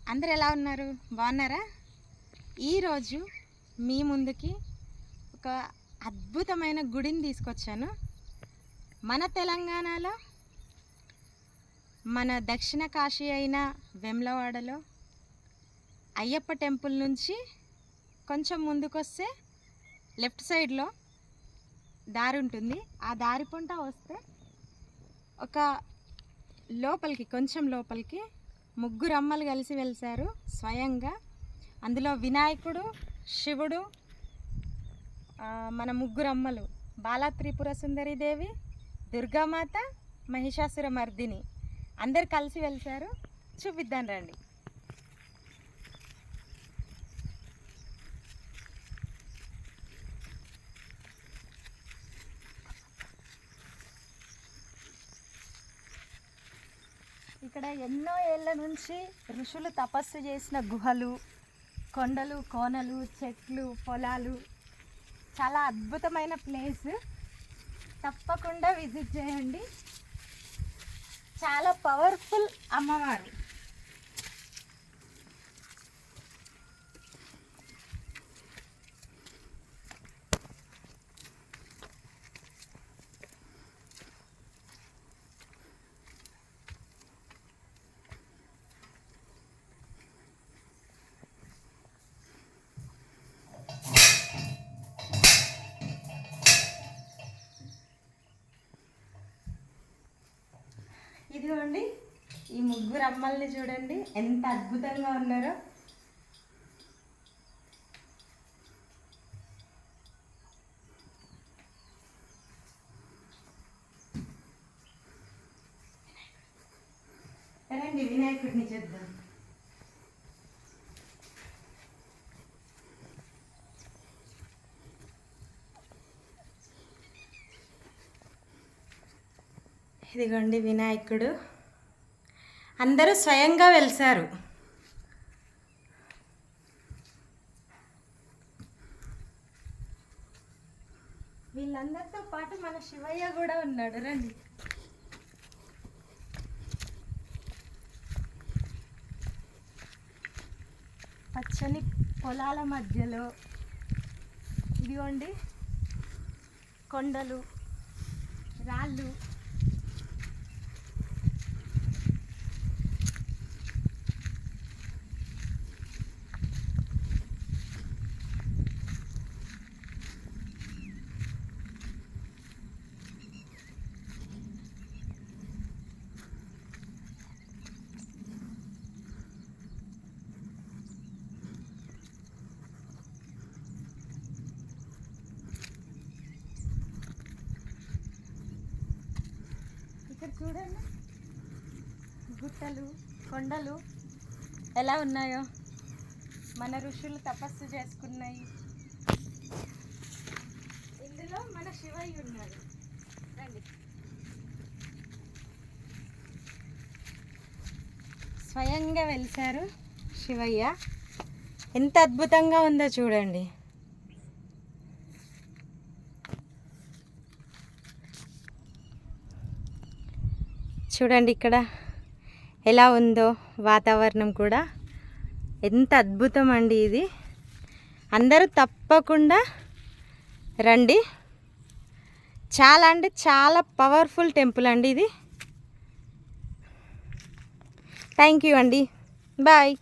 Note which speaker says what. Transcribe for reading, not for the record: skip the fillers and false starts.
Speaker 1: అందరు ఎలా ఉన్నారు? బాగున్నారా? ఈరోజు మీ ముందుకి ఒక అద్భుతమైన గుడిని తీసుకొచ్చాను. మన తెలంగాణలో మన దక్షిణ కాశీ అయిన వేములవాడలో అయ్యప్ప టెంపుల్ నుంచి కొంచెం ముందుకొస్తే లెఫ్ట్ సైడ్లో దారి ఉంటుంది. ఆ దారి పొంట వస్తే ఒక లోపలికి కొంచెం లోపలికి ముగ్గురు అమ్మలు కలిసి వెలిసారు స్వయంగా. అందులో వినాయకుడు, శివుడు, మన ముగ్గురు అమ్మలు బాలా త్రిపుర సుందరీదేవి, దుర్గామాత, మహిషాసుర మర్దిని అందరు కలిసి వెలిసారు. చూపిద్దాం రండి. ఇక్కడ ఎన్నో ఏళ్ళ నుంచి ఋషులు తపస్సు చేసిన గుహలు, కొండలు, కోనలు, చెట్లు, పొలాలు, చాలా అద్భుతమైన ప్లేస్. తప్పకుండా విజిట్ చేయండి. చాలా పవర్ఫుల్ అమ్మవారు. ఇదిగోండి, ఈ ముగ్గురు అమ్మల్ని చూడండి ఎంత అద్భుతంగా ఉన్నారో. రండి వినాయకుడిని చూద్దాం. ఇదిగోండి వినాయకుడు, అందరూ స్వయంగా వెలిసారు. వీళ్ళందరితో పాటు మన శివయ్య కూడా ఉన్నాడు. రండి. పచ్చని పొలాల మధ్యలో ఇదిగోండి కొండలు, రాళ్ళు, ఇక్కడ చూడండి గుట్టలు, కొండలు ఎలా ఉన్నాయో. మన ఋషులు తపస్సు చేసుకున్నాయి. ఇందులో మన శివయ్య ఉన్నాడు. రండి. స్వయంగా వెలిసారు శివయ్య. ఎంత అద్భుతంగా ఉందో చూడండి. చూడండి ఇక్కడ ఎలా ఉందో వాతావరణం కూడా. ఎంత అద్భుతం అండి ఇది. అందరూ తప్పకుండా రండి. చాలా అంటే చాలా పవర్ఫుల్ టెంపుల్ అండి ఇది. థ్యాంక్ యూ అండి. బాయ్.